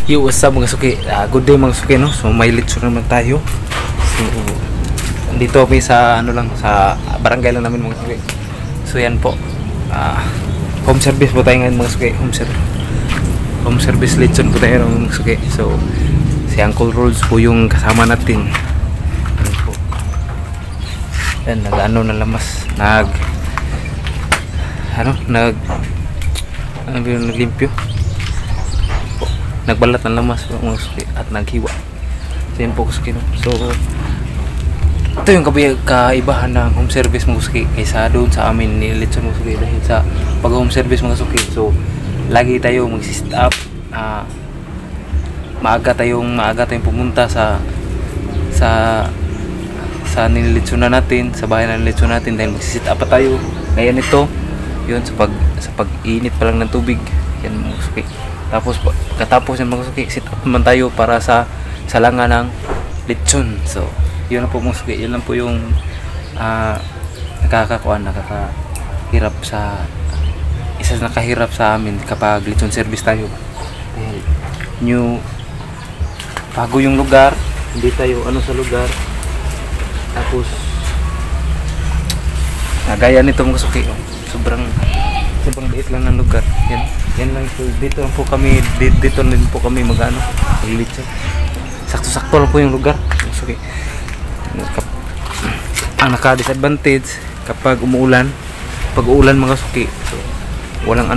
Yo, what's up mga suki? Good day mga suki, no? So may lechon naman tayo. So dito kami sa ano lang, sa barangay lang namin mga suki. So yan po. Home service po tayo ngayon mga suki. Home service lechon po tayo mga suki. So si Uncle Rolls po yung kasama natin. Ano po? Yan, nag-ano na lamas. Naglimpyo. Nagbalat ng lamas mga suki at naghiwa. So yun po suki, no? So ito yung kaibahan ng home service mga suki kaysa doon sa amin ni lechon mga suki. Dahil sa pag home service mga suki, so lagi tayo mag-sit up, maaga tayong pumunta sa nililechon na natin, sa bahay na nililechon natin, dahil mag-sit up pa tayo. Ngayon ito yun sa pag-init pa lang ng tubig yan mga suki. Tapos katapos ng mga suki, sit up naman tayo para sa salanga ng lechon. So yun lang po mga suki, yun lang po yung nakakahirap sa nakahirap sa amin kapag lechon service tayo. Dahil bago yung lugar, hindi tayo sa lugar. Tapos gaya nito mga suki, sobrang liit lang ng lugar. Yan lang po. Dito lang po kami maglilechon. Sakto-sakto lang po yung lugar. Okay. Ang naka-disadvantage kapag umuulan, mga suki. So walang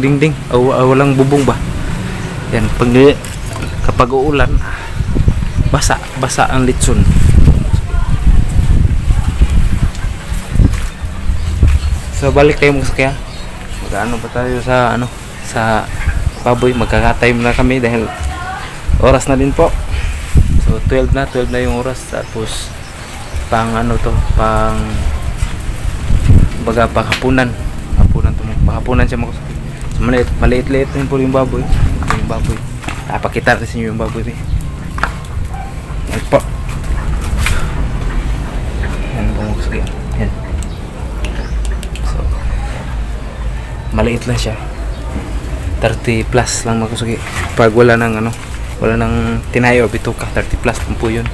dingding o walang bubong ba. Yan, kapag uulan, basa ang lechon. So balik tayo mga suki, mag-ano pa tayo sa baboy. Magkaka-time na kami dahil oras na din po. So 12 na yung oras. Tapos panghapunan siya mga suki. So maliit din po yung baboy. Pakita rin sa inyo yung baboy. Yan po. Yan po mga suki. Yan. Maliit lang siya, 30 plus lang mga suki. Pag wala nang tinayo o bituka, 30 plus po yun.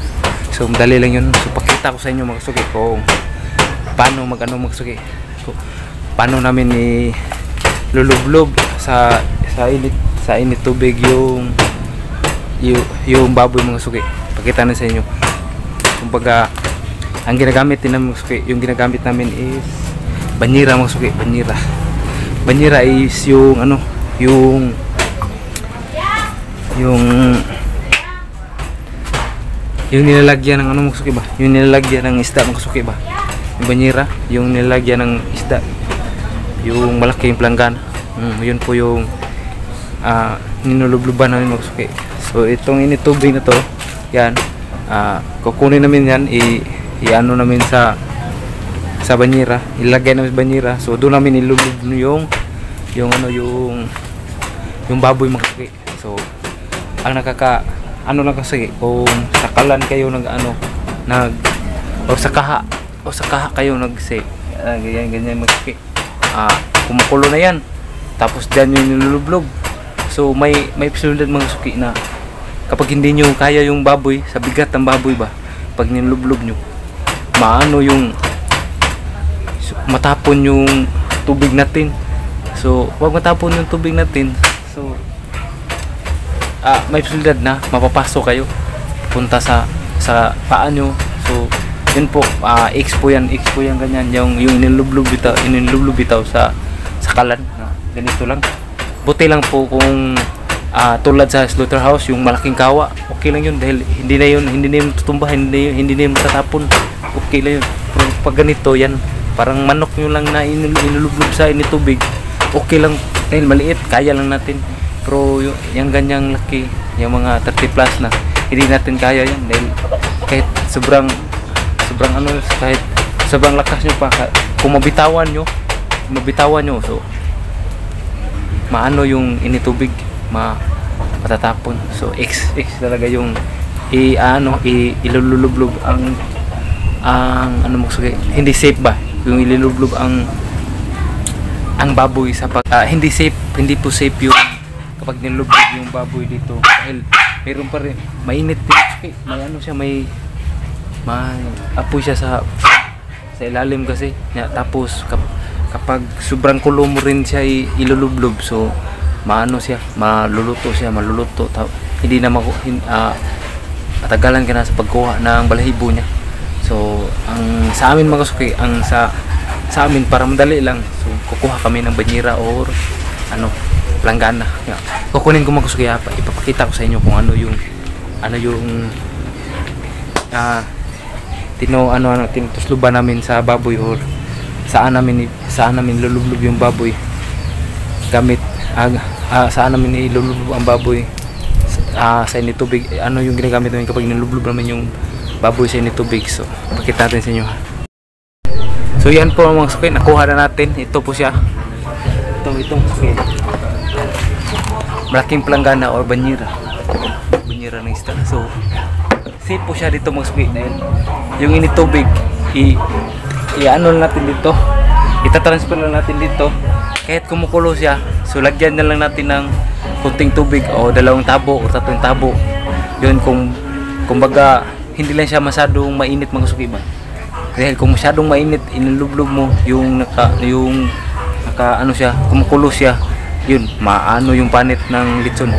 So madali lang yun. So pakita ko sa inyo mga suki kung paano mga suki, paano namin ilulublob sa init tubig yung baboy mga suki. Pakita na sa inyo. Kumbaga ang ginagamit din ng mga suki, yung ginagamit namin is banyera mga suki. Banyera is yung nilalagyan ng mga suki ba? Yung nilalagyan ng isda mga suki ba? Yung banyera, yung nilalagyan ng isda. Yung malaking planggana. Yun po yung ninulubluban namin mga suki. So itong initubig na to, yan, kukunin namin yan, i-ano namin sa banyera, ilagay namin sa banyera. So doon namin ilulub yung baboy mga suki. So ang lang kasi kung sakalan kayo o sa kaha kayo ganyan mga suki. Kumukulo na yan, tapos dyan yung nilulublob. So may posibilidad mga suki na kapag hindi nyo kaya yung baboy, sa bigat ng baboy ba, pag nilulublob nyo, matapon yung tubig natin. So wag matapon yung tubig natin. So may posibilidad na mapapasok kayo punta sa paa nyo. So yun po, expo yan ganyan, yung inilublob bitaw sa kalan. Ganito lang. Buti lang po kung tulad sa slaughterhouse, yung malaking kawa, okay lang yun dahil hindi na yun tutumba, hindi na yun matatapon. Okay lang yun. Pero pag ganito yan, parang manok nyo lang na inilublob sa initubig, okay lang dahil maliit, kaya lang natin. Pero yung ganyang laki, yung mga 30 plus na, hindi natin kaya yan dahil kahit sobrang kahit sobrang lakas nyo pa, kung mabitawan nyo, so yung initubig, matatapon. So X talaga yung ilulublob ang hindi safe ba yung ilulublob ang ang baboy sa hindi safe, hindi po safe yung kapag nilubog yung baboy dito dahil mayroon pa rin mainit din, may ano siya, may apoy siya sa ilalim kasi tapos kapag sobrang kulo mo rin siya ilulublob, so maano siya, maluluto, hindi na matagalan ka na sa pagkuha ng balahibo niya. So ang sa amin mga kasuki, ang sa amin para madali lang, so kukuha kami ng banyera or ano, planggana. Kukunin ko mga kasuki, ipapakita ko sa inyo kung ano yung tinutusluban namin sa baboy or saan namin lulublob yung baboy gamit saan namin ilulublob ang baboy sa initubig. Ano yung ginagamit namin kapag nilublob namin yung baboy sa initubig. So pakita natin sa inyo. So yan po mga kasuki, nakuha na natin. Ito po siya, itong kasuki, malaking planggana or banyera ng isda. So safe po siya dito mga kasuki dahil yung initubig i-ano natin dito, itatransfer lang natin dito kahit kumukulo siya. So lagyan na lang natin ng kunting tubig o 2 tabo o 3 tabo. Yun, kumbaga hindi lang siya masyadong mainit mga kasuki ba, dahil kung masyadong mainit inilublob mo yung ano siya, kumukulo siya, yun maano yung panit ng litson,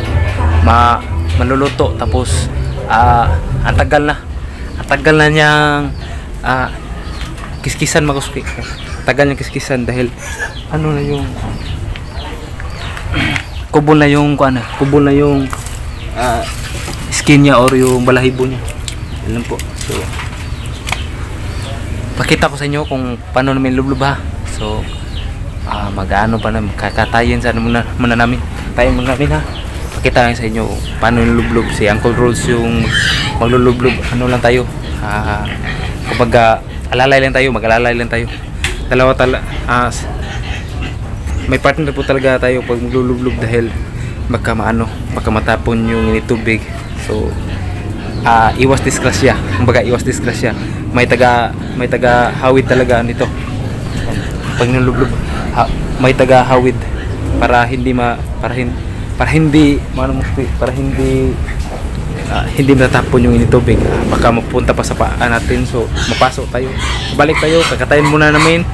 maluluto, tapos ang tagal na niyang kiskisan mga kasuki. Tagal niyang kiskisan dahil ano na yung kubol na yung skin niya or yung balahibo niya. Yan po. So pakita ko sa inyo kung paano namin lublob ha. So mag-ano pa namin, kakatayin sa muna namin. Tayin muna namin ha. Pakita ko sa inyo paano yung lublob. Si Uncle Rolls yung maglulublob. Ano lang tayo, kumbaga mag-alalay lang tayo. May partner po talaga tayo pag maglulublob dahil baka matapon yung tubig. So iwas disgrasya, kumbaga iwas disgrasya. May taga hawid talaga nito pag nilublob, may taga hawid para hindi matapon yung tubig. Baka mapunta pa sa paa natin, so mapasok tayo. Balik tayo, kakatayin muna namin,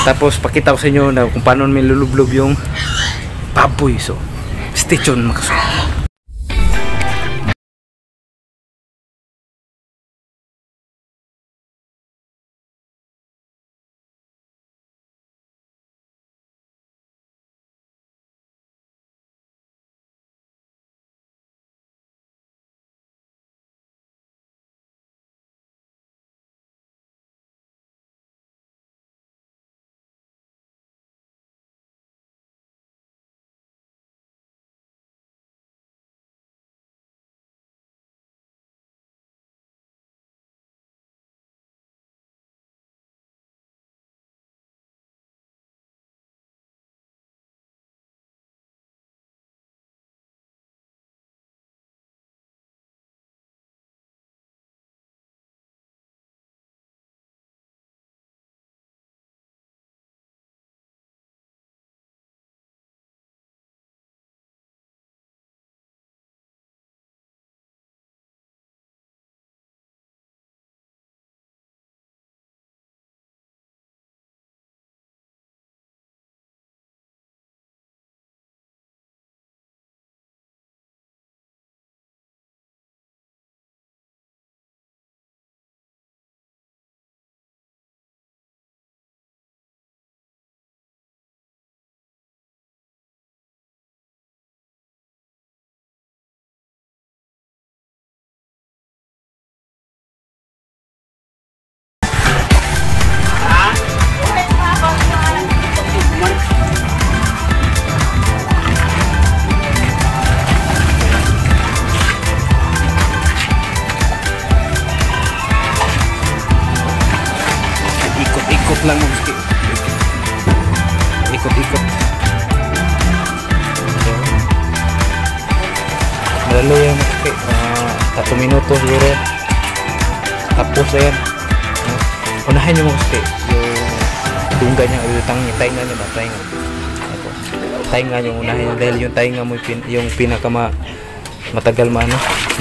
tapos pakita ko sa inyo na kung paano namin lulublob yung baboy. So stay tuned mga kasuki. Ikot lang mesti. Ikot-ikot. Malalo yan mesti. 1 minuto siguro. Tapos yan. Unahin nyo mesti yung tungga niya, yung tainga niya, tainga. tainga yung unahin dahil yung tainga mo yung pinaka matagal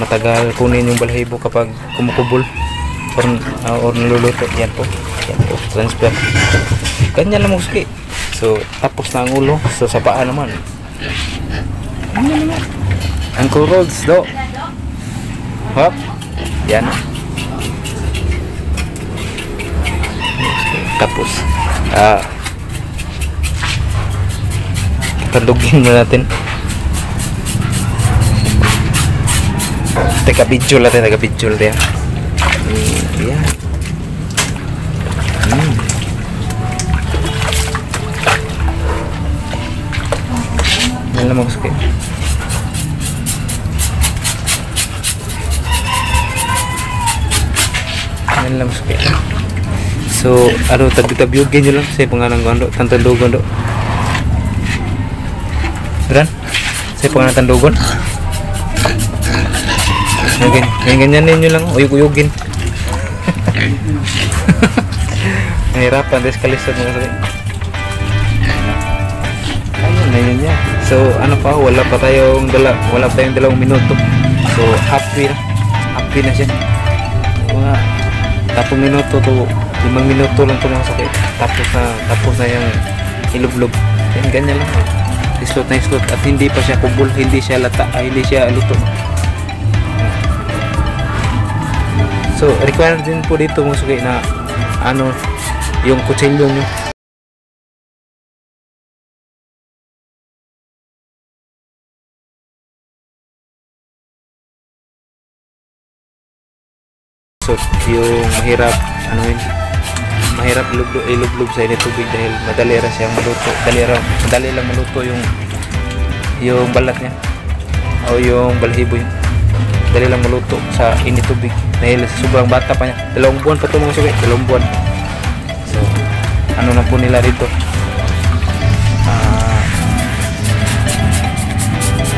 matagal kunin yung balahibo kapag kumukubol or naluluto. Yan po transfer, ganyan lang muski. So tapos na ang ulo. So sa paa naman ang rolls do hop yan. Tapos tandugin na natin. Taga-video natin yan. Yan. Yan lang magsukin. Yan lang magsukin. So, tabi-tabiugin nyo lang sa pangalan ko, tantandugon do. Beran? Sa pangalan tandugon. Ganyan ninyo lang, uyug-uyugin. Nahirapan, deskalisod mo kasi. Ayun niya. So, wala pa tayong 2 minuto. So, happy na siya. Mga 10 minuto to 5 minuto lang tumasok tapos na yung ilublob. Ganyan lang. Islot at hindi pa siya kubol, hindi siya luto. So required din po dito mga suki na yung kutsilyo nyo. So yung mahirap ilublob sa init tubig dahil madali lang siyang maluto. Madali lang maluto yung balat niya o yung balahibo yun. Madali lang maluto sa init tubig dahil sobrang bata pa niya. 2 buwan pa ito mga suki, 2 buwan. So na po nila dito,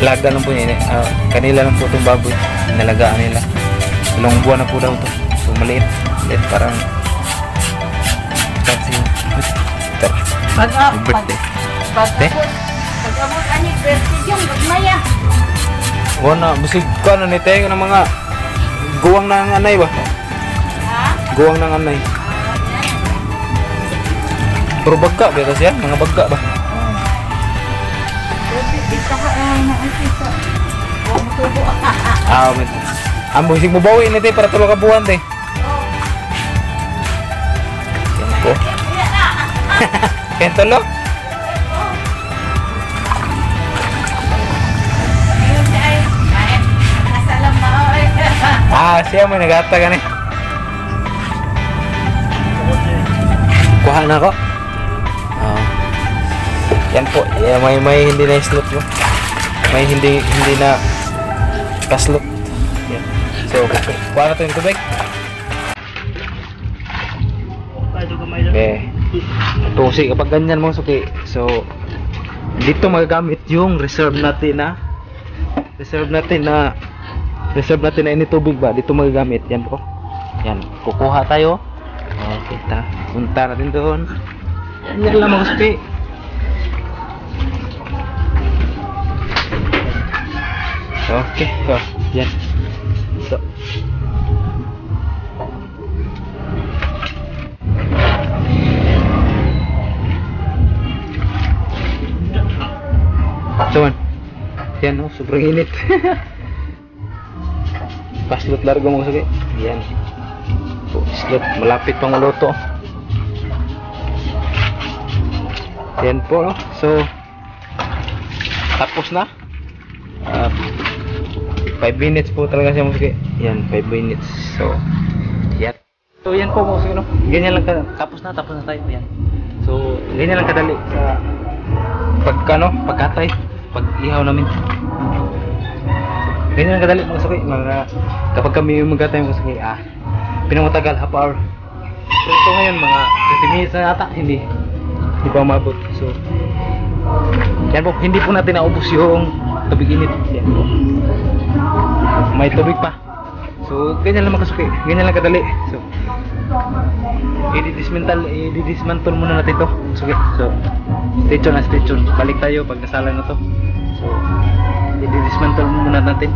laga lang po niya, kanila lang po itong baboy, nalagaan nila. 2 buwan na po daw ito. So maliit parang birthday. Pag-abot ani birthday yung magmaya. Wala, busig ka na nitay ng mga guwang ng anay ba? Ha? Guwang ng anay. Pero bagka ba kasi yan? Mga bagka ba? Ang busig mo bawi nitay para 3 ka buwan te. Yan po. Kentolo? Siya may nagata ka na. Kuha na ako. Yan po. May hindi na slot mo. May hindi na kaslot. Yan. So, kuha na ito yung tubig. Okay. Tusi kapag ganyan mo suki. So, dito magagamit yung reserve natin na ini tubig ba dito magagamit. Yan po, yan kukuha tayo. Okay, punta natin doon. Yan lang mga suki. Okay, so yan. So yan no, sobrang init. Paslot largo mo sige. Yan. Slot malapit pang maluto. Yan po no. So tapos na. 5 minutes po talaga siya mo sige. Yan 5 minutes. So yan. So yan po mo sige no. Ganyan lang tapos na tayo yan. So ganyan lang kadali sa pagkatay, pag ihaw namin. Ganyan lang kadali mga suki, kapag kami magkatay mga suki, pinamatagal half hour. So ito ngayon mga 30 minutes na ata, hindi pa umabot. So yan po, hindi po natin naubos yung tubig init. Yan po, may tubig pa. So ganyan lang mga suki, ganyan lang kadali. So i-dismantle muna natin to. Sige, so stay tuned na, stay tuned. Balik tayo pag nasala na to. So i-dismantle muna natin.